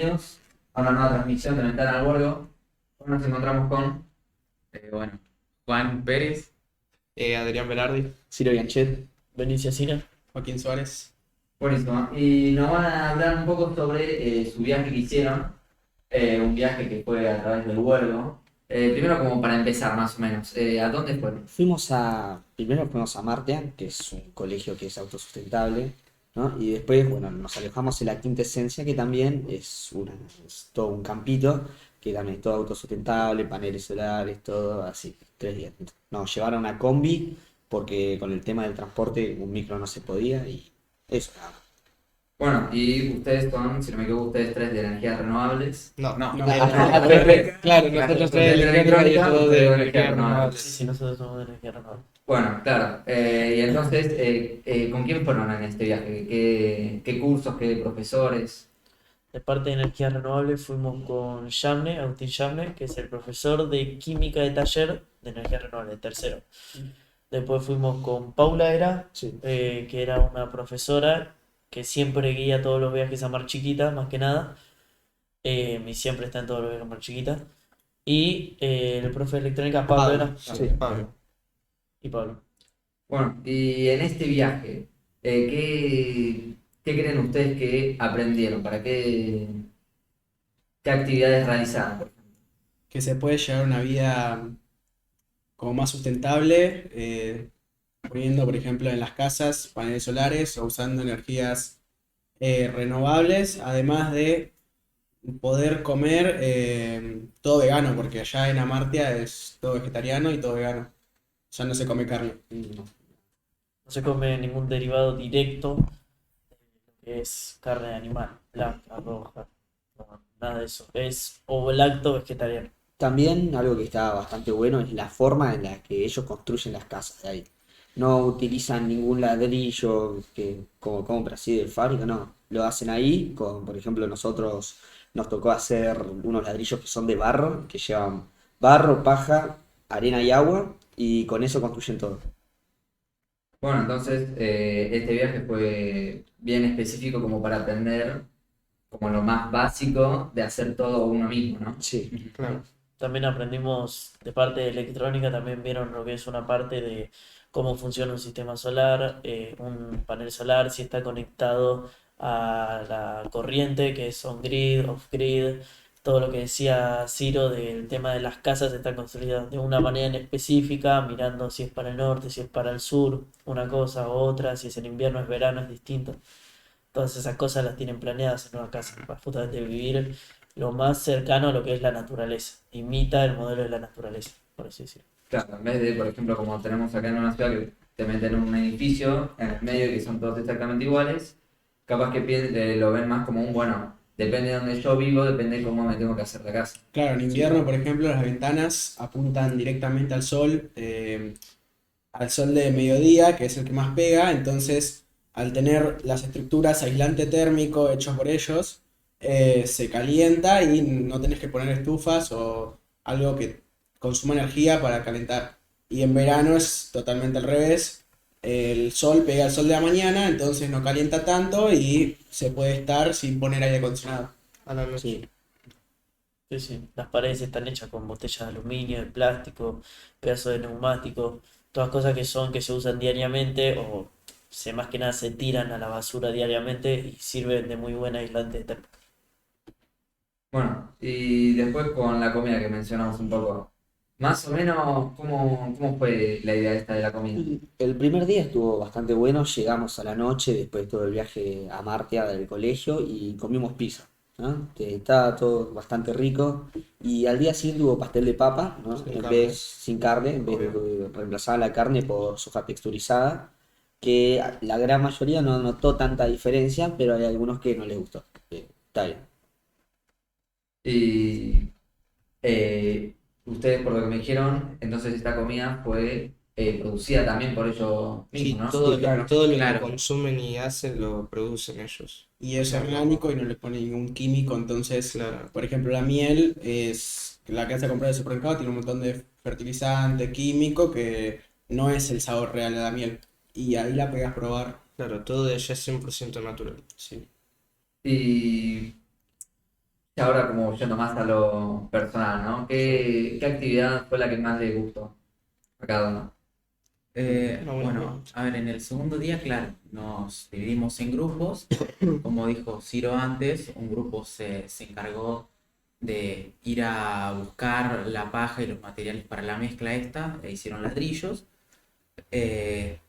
bienvenidos a una nueva transmisión de Ventana al Borgo. Hoy nos encontramos con, bueno, Juan Pérez. Adrián Velardi, Ciro Bianchet. Benicio Sina. Joaquín Suárez. Buenísimo. Y nos van a hablar un poco sobre su viaje que hicieron, un viaje que fue a través del Borgo. Primero como para empezar más o menos, ¿a dónde fueron? Primero fuimos a Martia, que es un colegio que es autosustentable, ¿no? Y después, bueno, nos alojamos en la Quinta Esencia, que también es todo un campito, que también es todo autosustentable, paneles solares, todo así, 3 días. Nos llevaron una combi, porque con el tema del transporte un micro no se podía y eso, nada más. Bueno, y ustedes son, si no me equivoco, ustedes tres de energías renovables. No, No. claro, nosotros tres de electrónica y todo de energía renovable. Sí, nosotros somos de energía renovable. Bueno, claro. Y entonces, ¿con quién fueron en este viaje? ¿Qué cursos, qué profesores? De parte de energía renovable fuimos con Yamne, Agustín Yamne, que es el profesor de química de taller de energía renovable, tercero. Después fuimos con Paula Sí. que era una profesora que siempre guía todos los viajes a Mar Chiquita, más que nada. Y siempre está en todos los viajes a Mar Chiquita. Y el profe de electrónica, Pablo era. Sí. Pablo. Y Pablo. Bueno, y en este viaje, ¿qué creen ustedes que aprendieron? ¿Qué actividades realizaron, por ejemplo? Que se puede llevar una vida como más sustentable, poniendo, por ejemplo, en las casas paneles solares o usando energías renovables, además de poder comer todo vegano, porque allá en Amartya es todo vegetariano y todo vegano. Ya no se come carne. No. No se come ningún derivado directo de lo que es carne de animal, blanca, roja, no, nada de eso. Es o lacto vegetariano. También algo que está bastante bueno es la forma en la que ellos construyen las casas de ahí. No utilizan ningún ladrillo que como compra así de fábrica, no. Lo hacen ahí, por ejemplo, nosotros nos tocó hacer unos ladrillos que son de barro, que llevan barro, paja, arena y agua, y con eso construyen todo. Bueno, entonces, este viaje fue bien específico como para aprender como lo más básico de hacer todo uno mismo, ¿no? Sí. Claro. También aprendimos de parte de electrónica, también vieron lo que es una parte de cómo funciona un sistema solar, un panel solar, si está conectado a la corriente, que es on-grid, off-grid, todo lo que decía Ciro del tema de las casas están construidas de una manera en específica, mirando si es para el norte, si es para el sur, una cosa u otra, si es en invierno, es verano, es distinto. Todas esas cosas las tienen planeadas en una casa, para justamente vivir lo más cercano a lo que es la naturaleza. Imita el modelo de la naturaleza, por así decirlo. Claro, en vez de, por ejemplo, como tenemos acá en una ciudad que te meten en un edificio en el medio que son todos exactamente iguales, capaz que lo ven más como bueno, depende de donde yo vivo, depende de cómo me tengo que hacer la casa. Claro, en invierno, por ejemplo, las ventanas apuntan directamente al sol de mediodía, que es el que más pega, entonces al tener las estructuras aislante térmico hechos por ellos, se calienta y no tenés que poner estufas o algo que consuma energía para calentar. Y en verano es totalmente al revés, el sol pega al sol de la mañana, entonces no calienta tanto y se puede estar sin poner aire acondicionado a la noche. Sí. Sí, sí. Las paredes están hechas con botellas de aluminio, de plástico, pedazos de neumático, todas cosas que se usan diariamente o más que nada se tiran a la basura diariamente y sirven de muy buen aislante térmico. Bueno, y después con la comida que mencionamos un poco, más o menos, ¿cómo fue la idea esta de la comida? El primer día estuvo bastante bueno, llegamos a la noche después de todo el viaje a Martia del colegio y comimos pizza, ¿no? Que estaba todo bastante rico y al día siguiente hubo pastel de papa, ¿no? Sin carne, en vez de reemplazar la carne por soja texturizada, que la gran mayoría no notó tanta diferencia, pero hay algunos que no les gustó. Está bien. Y ustedes, por lo que me dijeron, entonces esta comida fue producida también por ellos Sí, mismos, ¿no? todo, Sí, claro. todo lo Claro. que consumen y hacen lo producen ellos. Y es orgánico y no les pone ningún químico, entonces, Claro. por ejemplo, la miel es la que hace comprar del supermercado, tiene un montón de fertilizante químico que no es el sabor real de la miel. Y ahí la podías probar. Claro, todo de ella es 100% natural. Sí. Y Y ahora como yendo más a lo personal, ¿no? ¿Qué actividad fue la que más le gustó a cada uno? Una buena Bueno, pregunta. a ver, en el segundo día, claro, nos dividimos en grupos. Como dijo Ciro antes, un grupo se encargó de ir a buscar la paja y los materiales para la mezcla esta, e hicieron ladrillos. Eh,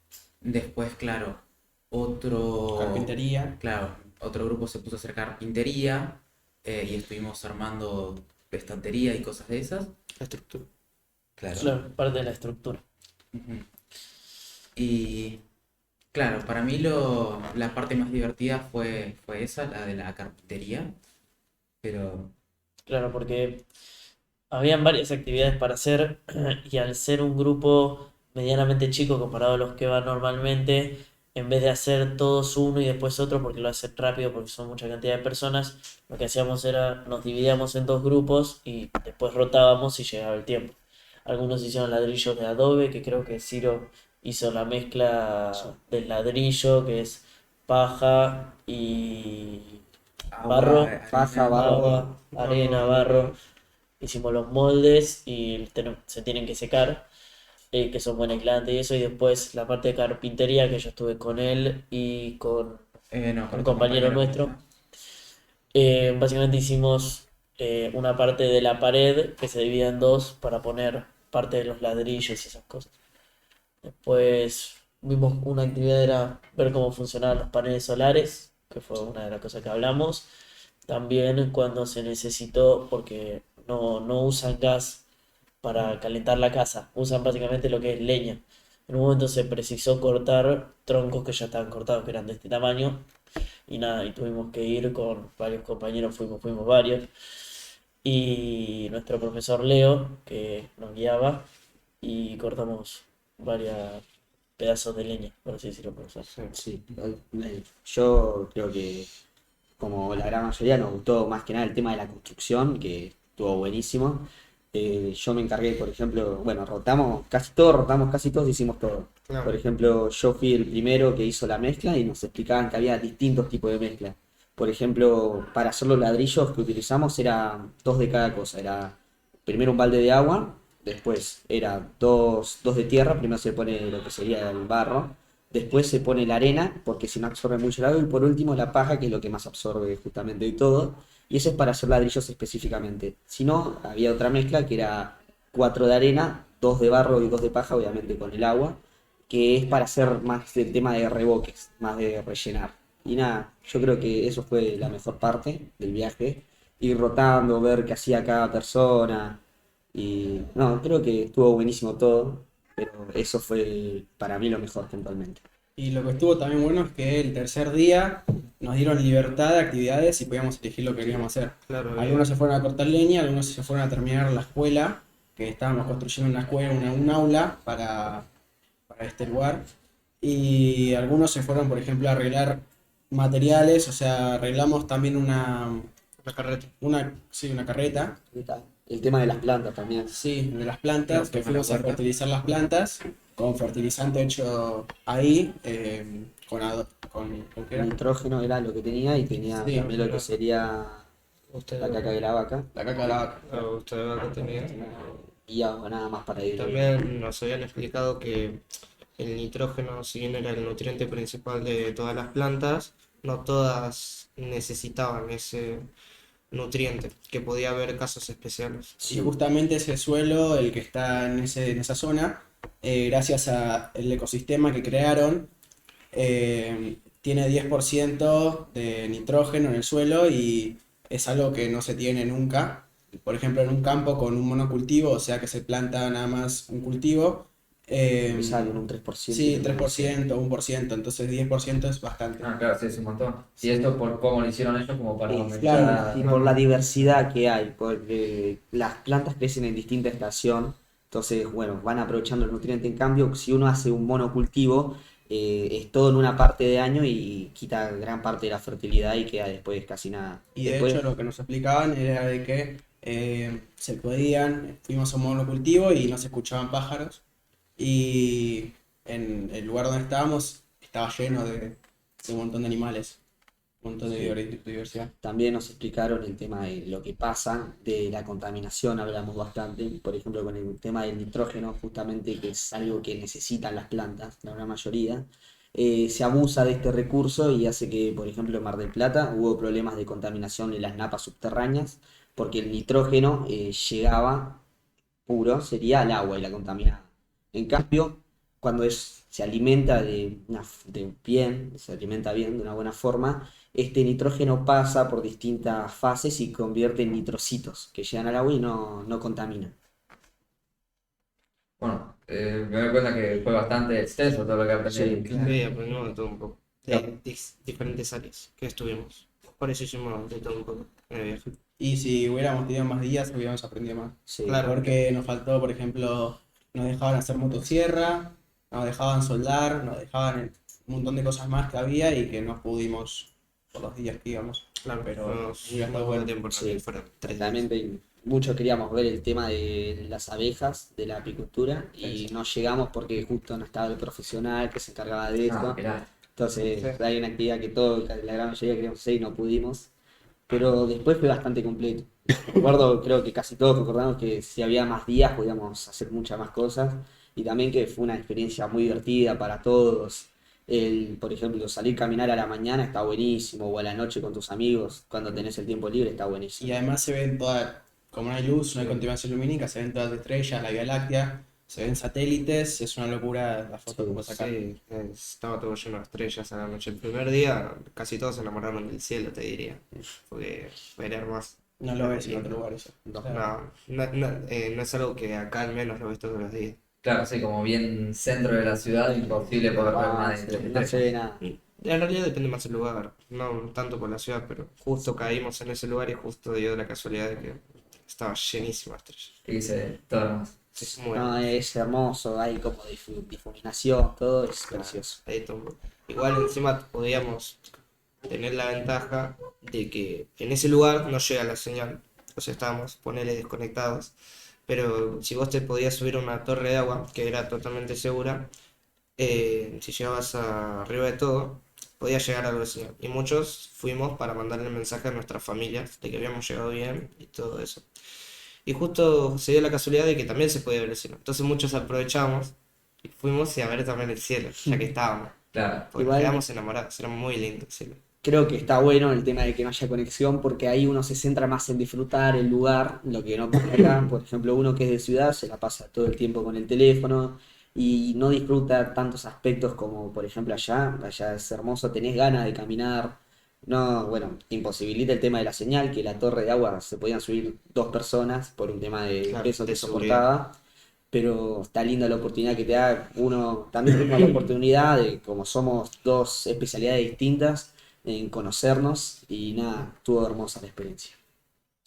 Después, Carpintería. otro grupo se puso a hacer carpintería, y estuvimos armando estantería y cosas de esas. La estructura. Claro. Claro, parte de la estructura. Ujú. Y claro, para mí la parte más divertida fue esa, la de la carpintería, pero Claro, porque habían varias actividades para hacer y al ser un grupo medianamente chico comparado a los que van normalmente, en vez de hacer todos uno y después otro porque lo hacen rápido porque son mucha cantidad de personas, lo que hacíamos era nos dividíamos en dos grupos y después rotábamos y llegaba el tiempo. Algunos hicieron ladrillos de adobe, que creo que Ciro hizo la mezcla del ladrillo, que es paja y agua, barro, Paja, arena, barro. agua, arena, barro. Hicimos los moldes y se tienen que secar, que son buen aislante y eso. Y después la parte de carpintería, que yo estuve con él y con no, con un otro compañero compañero nuestro. mío. Básicamente hicimos una parte de la pared que se divide en dos para poner parte de los ladrillos y esas cosas. Después vimos una actividad era ver cómo funcionaban los paneles solares, que fue una de las cosas que hablamos. También cuando se necesitó, porque no usan gas para calentar la casa, usan básicamente lo que es leña. En un momento se precisó cortar troncos que ya estaban cortados, que eran de este tamaño, y nada, y tuvimos que ir con varios compañeros, fuimos varios, y nuestro profesor Leo, que nos guiaba, y cortamos varios pedazos de leña, por así decirlo, profesor. Sí, yo creo que como la gran mayoría nos gustó más que nada el tema de la construcción, que estuvo buenísimo. Yo me encargué, por ejemplo, bueno, rotamos casi todos, hicimos todo. Claro. Por ejemplo, yo fui el primero que hizo la mezcla y nos explicaban que había distintos tipos de mezcla. Por ejemplo, para hacer los ladrillos que utilizamos era dos de cada cosa. Era primero un balde de agua, después era dos de tierra, primero se pone lo que sería el barro, después se pone la arena, porque si no absorbe mucho el agua, y por último la paja, que es lo que más absorbe justamente de todo. Y eso es para hacer ladrillos específicamente. Si no, había otra mezcla que era cuatro de arena, dos de barro y dos de paja, obviamente con el agua, que es para hacer más el tema de reboques, más de rellenar. Y nada, yo creo que eso fue la mejor parte del viaje, ir rotando, ver qué hacía cada persona. Y no, creo que estuvo buenísimo todo, pero eso fue para mí lo mejor puntualmente. Y lo que estuvo también bueno es que el tercer día nos dieron libertad de actividades y podíamos elegir lo que queríamos hacer. Claro, Algunos se fueron a cortar leña, algunos se fueron a terminar la escuela, que estábamos construyendo una escuela, un aula para este lugar. Y algunos se fueron, por ejemplo, a arreglar materiales, o sea, arreglamos también la carreta. sí, una carreta, El tema de las plantas también. sí, de las plantas, Los que tomé fuimos la a puerta. fertilizar las plantas con fertilizante hecho ahí, ¿con qué era? Nitrógeno era lo que tenía y tenía Sí, también lo que sería Usted, la caca de la vaca La caca de la vaca. claro, usted acá tenía. y agua nada más para ir. También nos habían explicado que el nitrógeno, si bien era el nutriente principal de todas las plantas, no todas necesitaban ese nutriente, que podía haber casos especiales. Y justamente ese suelo, el que está en esa zona, gracias al ecosistema que crearon, tiene 10% de nitrógeno en el suelo y es algo que no se tiene nunca. Por ejemplo, en un campo con un monocultivo, o sea que se planta nada más un cultivo, Me sale un 3%. sí, 3%, 1%, entonces 10% es bastante. Ah, claro, sí, es un montón. Y esto por cómo lo hicieron ellos, como para Y, aumentar. y por la diversidad que hay, porque las plantas crecen en distinta estación, entonces, bueno, van aprovechando el nutriente. En cambio, si uno hace un monocultivo, es todo en una parte de año y quita gran parte de la fertilidad y queda después casi nada. Y de Después, hecho lo que nos explicaban era de que fuimos a un monocultivo y no se escuchaban pájaros y en el lugar donde estábamos estaba lleno de un montón de animales. Un montón de biodiversidad. También nos explicaron el tema de lo que pasa, de la contaminación, hablamos bastante, por ejemplo, con el tema del nitrógeno, justamente que es algo que necesitan las plantas, la gran mayoría. Se abusa de este recurso y hace que, por ejemplo, en Mar del Plata hubo problemas de contaminación en las napas subterráneas, porque el nitrógeno llegaba puro, sería al agua y la contaminaba. En cambio, cuando se alimenta se alimenta bien, de una buena forma, este nitrógeno pasa por distintas fases y convierte en nitrocitos que llegan al agua y no contaminan. Bueno, me doy cuenta que fue bastante extenso todo lo que aprendí. Sí, claro. Sí, aprendimos de todo un poco. De diferentes áreas que estuvimos. Por eso hicimos de todo un poco en el viaje. Y si hubiéramos tenido más días, hubiéramos aprendido más. Sí. Claro. Porque nos faltó, por ejemplo, nos dejaban hacer motosierra, nos dejaban soldar, nos dejaban un montón de cosas más que había y que no pudimos por los días que íbamos. Claro, Pero fuimos hubiera muy estado buen bueno. tiempo Sí. también, fueron 3 días. También muchos queríamos ver el tema de las abejas, de la apicultura, y Sí. no llegamos porque justo no estaba el profesional que se encargaba de Ah, esto. mirá. Entonces Sí. hay una actividad que la gran mayoría queríamos hacer y no pudimos. Pero después fue bastante completo. Recuerdo, creo que casi todos recordamos que si había más días podíamos hacer muchas más cosas. Y también que fue una experiencia muy divertida para todos. Por ejemplo, salir a caminar a la mañana está buenísimo, o a la noche con tus amigos, cuando tenés el tiempo libre está Y buenísimo. además se ven todas, como no hay luz, no hay contaminación lumínica, se ven todas las estrellas, la Vía Láctea, se ven satélites, es una locura la foto que puedes sacar. Sí, estaba todo lleno de estrellas a la noche. El primer día casi todos se enamoraron del cielo, te diría. Porque era hermoso. No lo ves en otro lugar eso. No. Claro. No es algo que acá al menos lo ves todos los días. Claro, sí, como bien centro de la ciudad, imposible poder ver nada de No se ve nada. En realidad depende más del lugar, no tanto por la ciudad, pero justo caímos en ese lugar y justo dio la casualidad de que estaba llenísimo de estrellas. Y se todo hermoso. Es muy No, hermoso. es hermoso, hay como difuminación, todo es precioso. Ahí todo. Igual encima podíamos tener la ventaja de que en ese lugar no llega la señal, o sea, estábamos, ponele, desconectados, pero si vos te podías subir a una torre de agua, que era totalmente segura, si llegabas arriba de todo, podías llegar a algo de señal. Y muchos fuimos para mandarle mensaje a nuestras familias de que habíamos llegado bien y todo eso. Y justo se dio la casualidad de que también se podía ver el cielo. Entonces muchos aprovechamos y fuimos a ver también el cielo, ya que estábamos. Claro. Porque Igual- nos quedamos enamorados, era muy lindo el cielo. Creo que está bueno el tema de que no haya conexión porque ahí uno se centra más en disfrutar el lugar, lo que no pasa acá. Por ejemplo, uno que es de ciudad se la pasa todo el tiempo con el teléfono y no disfruta tantos aspectos como por ejemplo allá. Allá es hermoso, tenés ganas de caminar. No, bueno, imposibilita el tema de la señal, que la torre de agua se podían subir 2 personas por un tema de Claro, peso de que seguridad. soportaba. Pero está linda la oportunidad que te da. Uno también tuvimos la oportunidad de, como somos dos especialidades distintas, en conocernos y nada, estuvo hermosa la experiencia.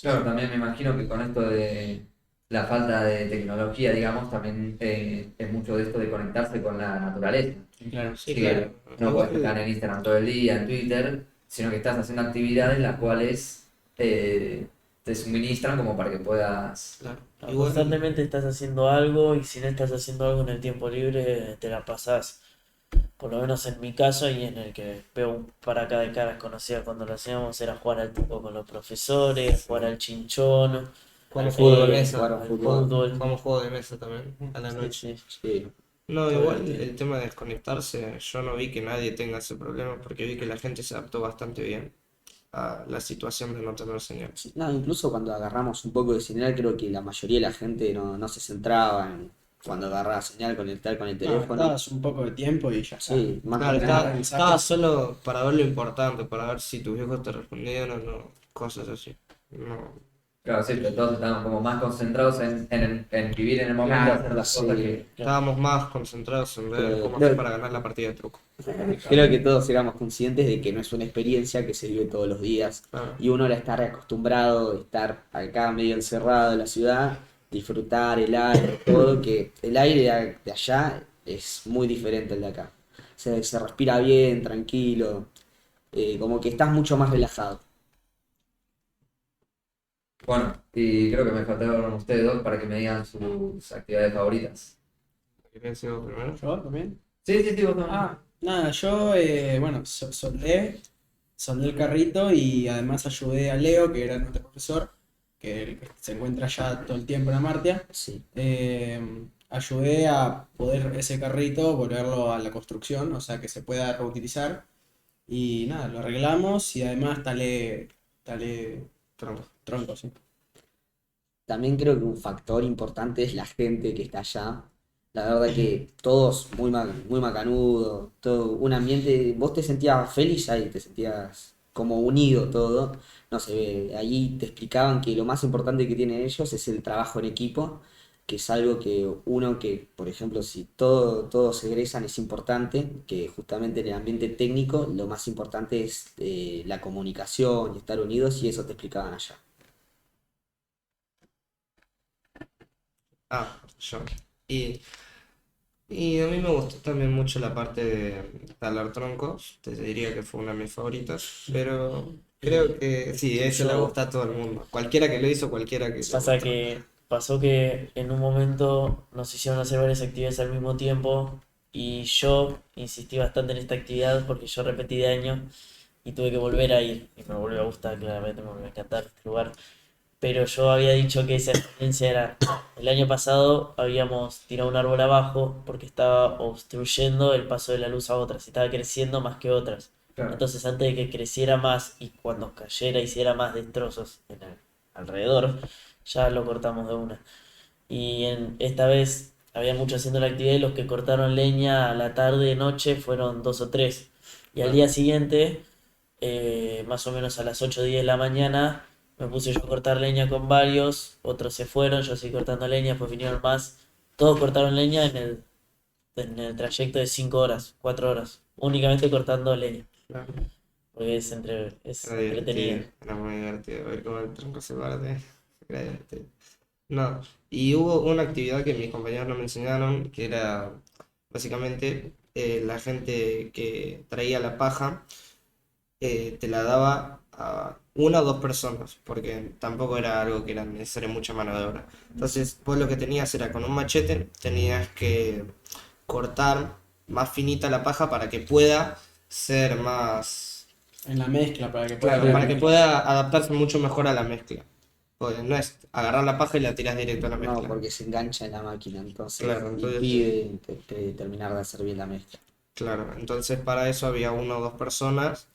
Claro, también me imagino que con esto de la falta de tecnología, digamos, también es mucho de esto de conectarse con la naturaleza. Claro. Sí, Que claro. no puedes Igual- estar en Instagram todo el día, en Twitter, sino que estás haciendo actividades las cuales te suministran como para que puedas... Claro. No, Igual- constantemente estás haciendo algo y si no estás haciendo algo en el tiempo libre, te la pasás. Por lo menos en mi caso y en el que veo un para acá de caras conocidas cuando lo hacíamos era jugar al tipo con los profesores, jugar al chinchón, Jugamos fútbol de eh, mesa. jugar al al fútbol. fútbol. Jugamos juego de mesa también a la Sí, noche. sí. Sí. No, Todo igual divertido. el tema de desconectarse, yo no vi que nadie tenga ese problema porque vi que la gente se adaptó bastante bien a la situación de no tener señal. Sí, no, incluso cuando agarramos un poco de señal, creo que la mayoría de la gente no se centraba en cuando agarraba señal con el No, teléfono. estabas un poco de tiempo y ya está. Sí, más Claro, que nada. mensajes. estaba solo para ver lo importante, para ver si tus viejos te respondían o no, cosas así. No, Claro, sí, pero todos estaban como más concentrados en vivir en el momento, Claro, hacer las sí. cosas que... estábamos más concentrados en ver Pero- cómo hacer para ganar la partida de truco. Creo que todos éramos conscientes de que no es una experiencia que se vive todos los días. Claro. Y uno al estar acostumbrado a estar acá medio encerrado en la ciudad, disfrutar el aire, todo, que el aire de allá es muy diferente al de acá. Se respira bien, tranquilo, como que estás mucho más relajado. Bueno, y creo que me faltaron ustedes dos para que me digan sus actividades favoritas. ¿Querés decir vos primero? ¿Yo también? Sí, sí, sí, vos también. Ah, nada, yo, bueno, soldé soldé el carrito y además ayudé a Leo, que era nuestro profesor, que se encuentra ya todo el tiempo en Amartya. Sí. Ayudé a poder ese carrito volverlo a la construcción, o sea que se pueda reutilizar. Y nada, lo arreglamos y además talé Tronco. troncos, sí. También creo que un factor importante es la gente que está allá. La verdad que todos muy macanudo, todo un ambiente, vos te sentías feliz ahí, te sentías como unido todo. No sé, ahí te explicaban que lo más importante que tienen ellos es el trabajo en equipo, que es algo que uno que, por ejemplo, si todos egresan es importante, que justamente en el ambiente técnico lo más importante es la comunicación y estar unidos y eso te explicaban allá. Yo. Y, y a mí me gustó también mucho la parte de talar troncos. Te diría que fue una de mis favoritas. Pero creo que sí, eso le Yo, gusta a todo el mundo. Cualquiera que lo hizo, cualquiera que le pasa gusta. que pasó que en un momento nos hicieron hacer varias actividades al mismo tiempo y yo insistí bastante en esta actividad porque yo repetí de año y tuve que volver a ir y me volvió a gustar, claramente me volvió a encantar este lugar. Pero yo había dicho que esa experiencia era, el año pasado habíamos tirado un árbol abajo porque estaba obstruyendo el paso de la luz a otras, y estaba creciendo más que otras. Claro. Entonces antes de que creciera más y cuando cayera hiciera más destrozos en el alrededor, ya lo cortamos de una. Y esta vez había muchos haciendo la actividad y los que cortaron leña a la tarde, noche, fueron dos o tres. Y al día siguiente, más o menos a las 8 o 10 de la mañana, me puse yo a cortar leña con varios, otros se fueron, yo seguí cortando leña, después vinieron más. Todos cortaron leña en el trayecto de 5 horas, 4 horas, únicamente cortando leña, Claro. porque es Era entretenido. divertido, era muy divertido ver cómo el tronco se parte. Era divertido. No, y hubo una actividad que mis compañeros no me enseñaron, que era básicamente la gente que traía la paja te la daba a una o dos personas, porque tampoco era algo que era necesario mucha mano de obra. Entonces, vos lo que tenías era con un machete, tenías que cortar más finita la paja para que pueda ser más, En la mezcla para que pueda claro, quedar para que mezcla. pueda adaptarse mucho mejor a la mezcla. Porque no es agarrar la paja y la tiras directo a la No, mezcla. porque se engancha en la máquina, entonces Claro, entonces, impide terminar de hacer bien la mezcla. claro, entonces para eso había una o dos personas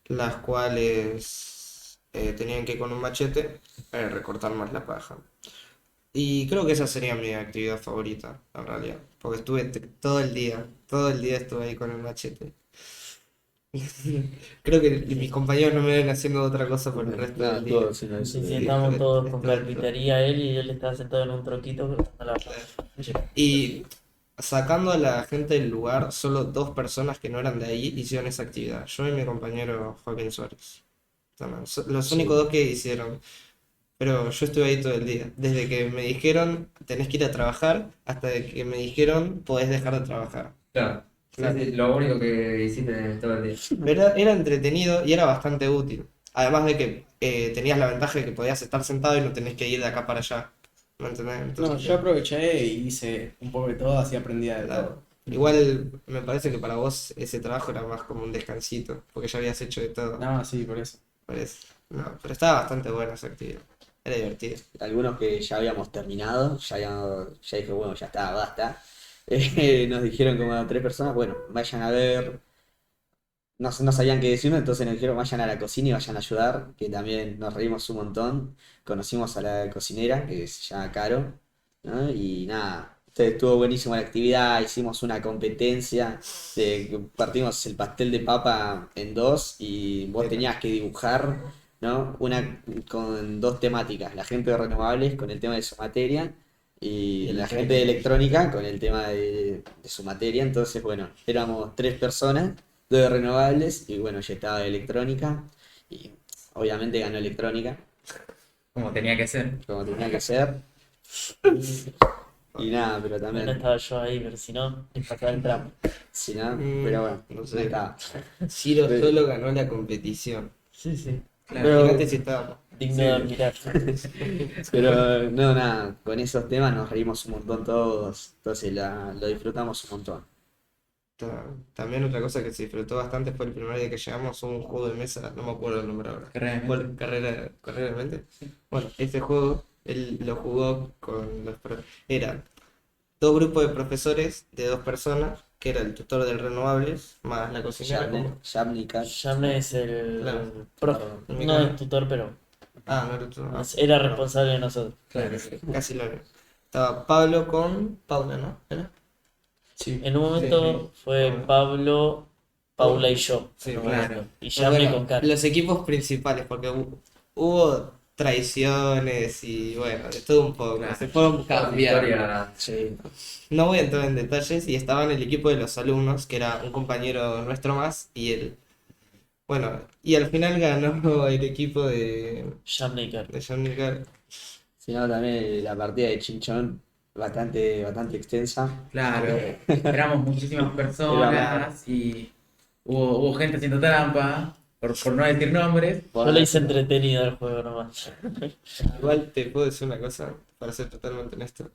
las cuales tenían que con un machete recortar más la paja. Y creo que esa sería mi actividad favorita, en realidad, porque estuve todo el día estuve ahí con el machete. Creo que mis compañeros no me ven haciendo otra cosa por el resto Nada, del día. todo sino eso. Sí, sí, Sí, estábamos todos con estuve- carpintería él y él estaba sentado en un troquito cortando la paja. Y sacando a la gente del lugar, solo dos personas que no eran de ahí hicieron esa actividad. Yo y mi compañero Joaquín Suárez. También. Los únicos dos que hicieron. Pero yo estuve ahí todo el día. Desde que me dijeron tenés que ir a trabajar hasta que me dijeron podés dejar de trabajar. Claro. Sí, Claro. sí, lo único que hiciste en todo el día. Era entretenido y era bastante útil. Además de que tenías la ventaja de que podías estar sentado y no tenés que ir de acá para allá. ¿Me entendés? No, Entonces, yo aproveché y hice un poco de todo, así aprendía de claro. todo. Igual me parece que para vos ese trabajo era más como un descansito, porque ya habías hecho de todo. No, sí, por eso. Parece. No, pero estaba bastante buena esa actividad. Era divertido. Algunos que ya habíamos terminado, ya dije, bueno, ya está, basta. Nos dijeron como a tres personas, bueno, vayan a ver. No sabían qué decirnos, entonces nos dijeron vayan a la cocina y vayan a ayudar, que también nos reímos un montón. Conocimos a la cocinera, que se llama Caro, ¿no? Y nada, estuvo buenísima la actividad, hicimos una competencia, partimos el pastel de papa en dos y vos tenías que dibujar, ¿no? Una con dos temáticas, la gente de renovables con el tema de su materia y la gente de electrónica con el tema de su materia. Entonces, bueno, éramos tres personas, dos de renovables y bueno, ya estaba de electrónica y obviamente ganó electrónica, Como tenía que ser. como tenía que ser. Y nada, pero Bueno, también, estaba yo ahí, pero si no, les pasaba el tramo. si no, pero bueno, No no sé. estaba. Ciro Pero- solo ganó la competición. Sí, sí. Pero- Imagínate si estábamos. Digno Sí. de admirar. Pero no, nada, con esos temas nos reímos un montón todos, entonces lo disfrutamos un montón. También otra cosa que se disfrutó bastante fue el primer día que llegamos, hubo un juego de mesa, no me acuerdo el nombre ahora. Realmente. Carrera de mente? Bueno, este juego él lo jugó Eran dos grupos de profesores de dos personas, que era el tutor del Renovables, más la cocinera. Shamnika. Yamne es el Claro. profe, El no mecánico. el tutor, pero Ah, no era tú. Ah, era responsable de nosotros. Claro. casi lo mismo. Estaba Pablo con Paula, ¿no? ¿Era? Sí. En un momento fue Ah. Pablo, Paula y yo. Sí, en un claro. momento. Y Pues Yamne bueno, con Karen. los equipos principales, porque hubo traiciones y bueno, de todo un poco. Claro. Se fueron cambiando. Victoria, Sí. No voy a entrar en detalles y estaba en el equipo de los alumnos, que era un compañero nuestro más y él. Bueno, y al final ganó el equipo Yamne y Karen. de John Nickel. Sino también la partida de Chinchón, bastante extensa. Claro, éramos muchísimas personas y hubo gente haciendo trampa, por no decir nombres. Yo le hice entretenido el juego nomás. Igual te puedo decir una cosa, para ser totalmente honesto.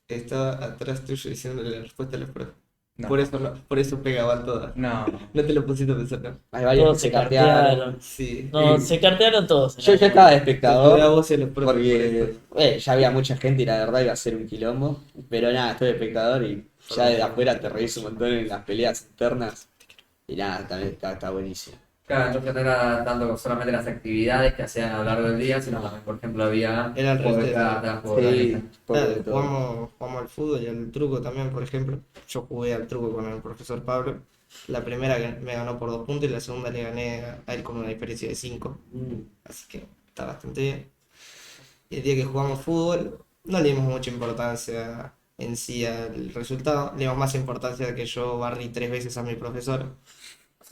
Estaba atrás tuyo diciéndole la respuesta a los profes. No. Por eso pegaban todas. No, No te lo pusiste a pensar, ¿no? Hay varios Todos que se se cartearon. cartearon. Sí. No, se cartearon todos. Yo ya estaba de Te jodé a espectador vos y a los profes por porque esto. ya había mucha gente y la verdad iba a ser un quilombo. Pero nada, estoy de espectador y ya desde afuera te reís un montón en las peleas internas. Y nada, también está buenísimo. claro, entonces no era tanto solamente las actividades que hacían a lo largo del día, sino también, por ejemplo, había Era el juegos de resto de- cartas, juegos de Sí, mesa. poco Claro, de todo. jugamos al fútbol y al truco también, por ejemplo. Yo jugué al truco con el profesor Pablo. La primera me ganó por 2 puntos y la segunda le gané a él con una diferencia de 5. Así que está bastante bien. Y el día que jugamos fútbol, no le dimos mucha importancia en sí al resultado. Le dimos más importancia a que yo barrí 3 veces a mi profesor.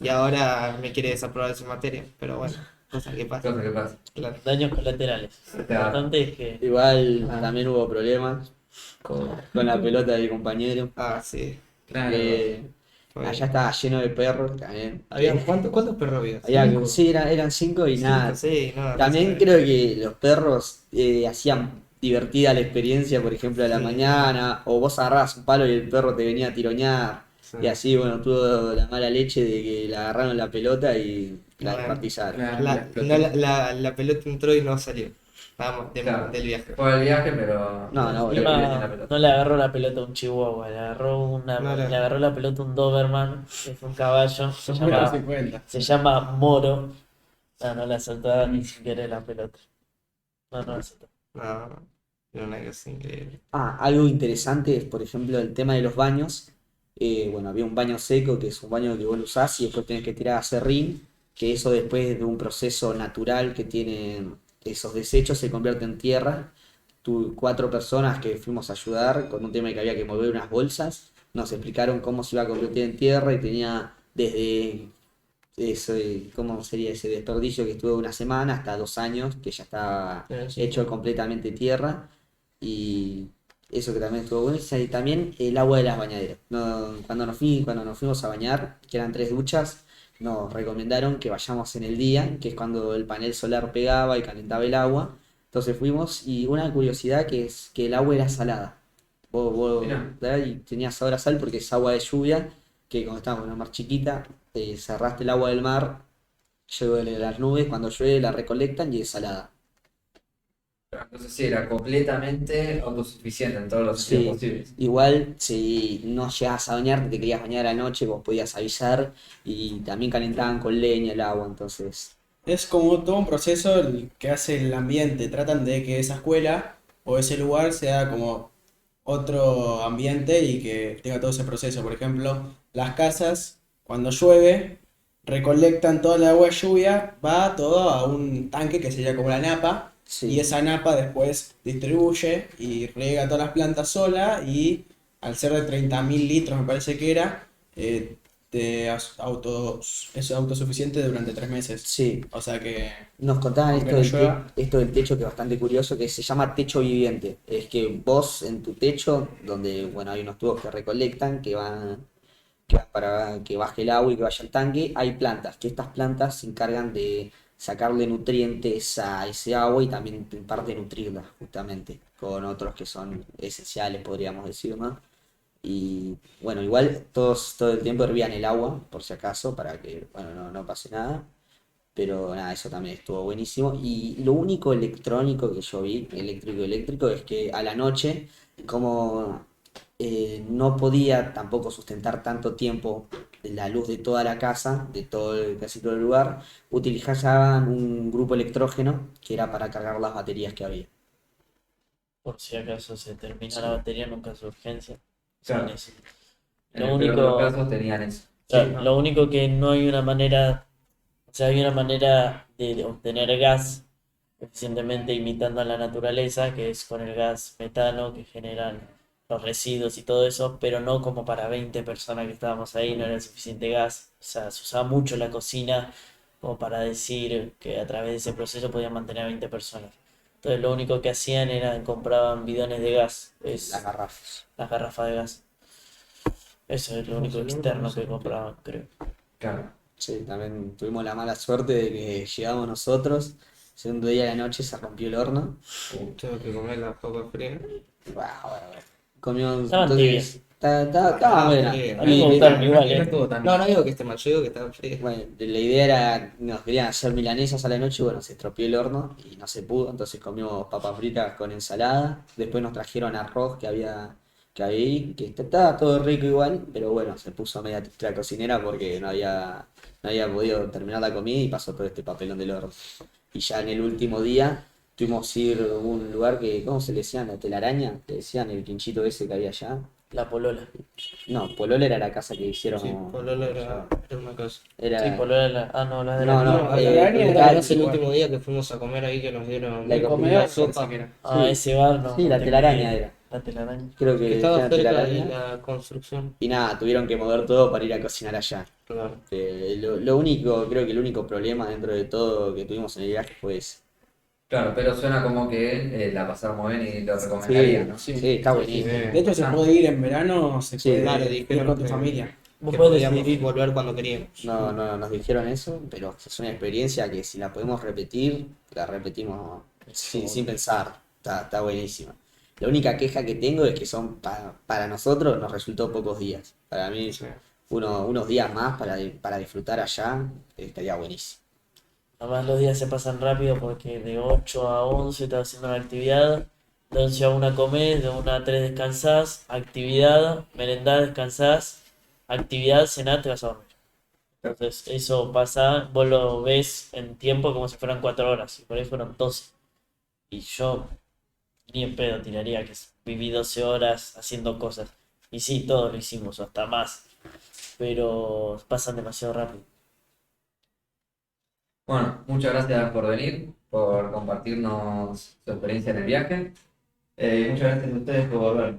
Y ahora me quiere desaprobar de su materia. Pero bueno, cosas que pasan. Cosas que pasan. Claro. Daños colaterales. Lo Claro. importante es que Igual también hubo problemas con la pelota del compañero. Ah, sí. claro. Bueno. Allá estaba lleno de perros también. ¿Cuántos perros había? Había- 5. sí, eran 5 y nada. Sí, no, También creo que los perros hacían divertida la experiencia, por ejemplo, a la Sí. mañana, o vos agarrabas un palo y el perro te venía a tiroñar, Sí. y así, bueno, tuvo la mala leche de que le agarraron la pelota y la Bueno, despartizaron. Claro, La, explotó. no, la pelota entró y no salió. Vamos, Claro. del viaje. Fue el viaje, pero No, no, le bueno. volvió sin la no, pelota. no le agarró la pelota a un chihuahua, le agarró le agarró la pelota a un Doberman, que es un caballo, Número 50. se llama Moro. No la soltó ni siquiera la pelota. No la soltó. No, era una cosa increíble. Algo interesante es, por ejemplo, el tema de los baños. Bueno, había un baño seco, que es un baño que vos lo usás y después tenés que tirar a serrín, que eso después de un proceso natural que tienen esos desechos se convierte en tierra. 4 personas que fuimos a ayudar con un tema de que había que mover unas bolsas, nos explicaron cómo se iba a convertir en tierra y tenía desde eso, cómo sería ese desperdicio que estuvo una semana hasta 2 años, que ya estaba Sí. hecho completamente tierra. Y eso que también estuvo bueno. Y también el agua de las bañaderas. Cuando nos fuimos a bañar, que eran 3 duchas, nos recomendaron que vayamos en el día, que es cuando el panel solar pegaba y calentaba el agua. Entonces fuimos y una curiosidad que es que el agua era salada. Vos Mirá. ¿verdad? Y tenías ahora sal porque es agua de lluvia, que cuando estábamos en una mar chiquita, cerraste el agua del mar, llegó de las nubes, cuando llueve la recolectan y es salada. Entonces sí, era completamente autosuficiente en todos los Sí. sentidos posibles. Igual, si no llegabas a bañarte, te querías bañar a la noche, vos podías avisar y también calentaban con leña el agua, entonces. Es como todo un proceso el que hace el ambiente. Tratan de que esa escuela o ese lugar sea como otro ambiente y que tenga todo ese proceso. Por ejemplo, las casas, cuando llueve, recolectan toda el agua de lluvia, va todo a un tanque que sería como la napa, y Sí, esa napa después distribuye y riega todas las plantas sola y al ser de 30.000 litros, me parece que era, es autosuficiente durante 3 meses. sí. O sea que Nos contaban aunque esto no del, llueva, esto del techo que es bastante curioso, que se llama techo viviente. Es que vos en tu techo, donde bueno, hay unos tubos que recolectan, que van para que baje el agua y que vaya al tanque, hay plantas, que estas plantas se encargan de sacarle nutrientes a ese agua y también en parte nutrirla, justamente, con otros que son esenciales, podríamos decir, ¿no? Y bueno, igual todo el tiempo hervían el agua, por si acaso, para que bueno, no pase nada. Pero nada, eso también estuvo buenísimo. Y lo único electrónico que yo vi, eléctrico, es que a la noche, como no podía tampoco sustentar tanto tiempo la luz de toda la casa, casi todo el lugar, utilizaban un grupo electrógeno que era para cargar las baterías que había. Por si acaso se termina la Sí. batería en un caso de urgencia. Claro. Sin eso. En Lo el peor de los único, casos tenían eso. claro, Sí. lo único que no hay una manera, o sea, hay una manera de obtener gas eficientemente imitando a la naturaleza, que es con el gas metano que generan los residuos y todo eso, pero no como para 20 personas que estábamos ahí, no era suficiente gas. O sea, se usaba mucho la cocina como para decir que a través de ese proceso podían mantener a 20 personas. Entonces lo único que hacían era compraban bidones de gas, Las garrafas. las garrafas de gas. Eso es lo único externo que compraban, creo. Claro. Sí, también tuvimos la mala suerte de que llegamos nosotros. Segundo día de la noche se rompió el horno. Tengo que comer las papas frías. Bueno. Comimos, Estaban entonces, estaba buena. frías. A mí me gustaron No, igual, no estuvo tan No digo que esté mal, yo digo que están frías. Bueno, la idea era, nos querían hacer milanesas a la noche, bueno, se estropeó el horno y no se pudo, entonces comimos papas fritas con ensalada, después nos trajeron arroz que había ahí, que estaba todo rico igual, pero bueno, se puso media triste la cocinera porque no había podido terminar la comida y pasó todo este papelón del horno. Y ya en el último día tuvimos que ir a un lugar que, ¿cómo se le decían? La telaraña, le decían el quinchito ese que había allá. La polola. No, Polola era la casa que hicieron. Sí, Pololo era una cosa. Era, Sí, polola la... Ah, no, la de No, la... no, No, la araña era Es el igual. último día que fuimos a comer ahí que nos dieron La El comida comedor sopa. parece que era. Ah, sí. ese bar no. Sí, no la tengo telaraña idea. era. La telaraña. Creo Que que estaba era cerca de telaraña. la construcción. Y nada, tuvieron que mover todo para ir a cocinar allá. Claro. Lo único, creo que el único problema dentro de todo que tuvimos en el viaje fue ese. Claro, pero suena como que la pasaron muy bien y lo Sí, recomendaría, ¿no? sí, está buenísimo. De hecho, se puede ir en verano, se Sí, puede claro, ir dijeron con tu que- familia. Vos Que podés podíamos decidir. volver cuando queríamos. No, nos dijeron eso, pero es una experiencia que si la podemos repetir, la repetimos sin pensar. Está buenísima. La única queja que tengo es que son para nosotros nos resultó pocos días. Para mí, Sí. unos días más para disfrutar allá estaría buenísimo. Además los días se pasan rápido porque de 8 a 11 estás haciendo una actividad, de 11 a 1 comés, de 1 a 3 descansás, actividad, merendás, descansás, actividad, cenás, te vas a dormir. Entonces eso pasa, vos lo ves en tiempo como si fueran 4 horas, y por ahí fueron 12. Y yo ni en pedo tiraría que viví 12 horas haciendo cosas. Y sí, todos lo hicimos, o hasta más, pero pasan demasiado rápido. Bueno, muchas gracias por venir, por compartirnos su experiencia en el viaje. Muchas gracias a ustedes por volver.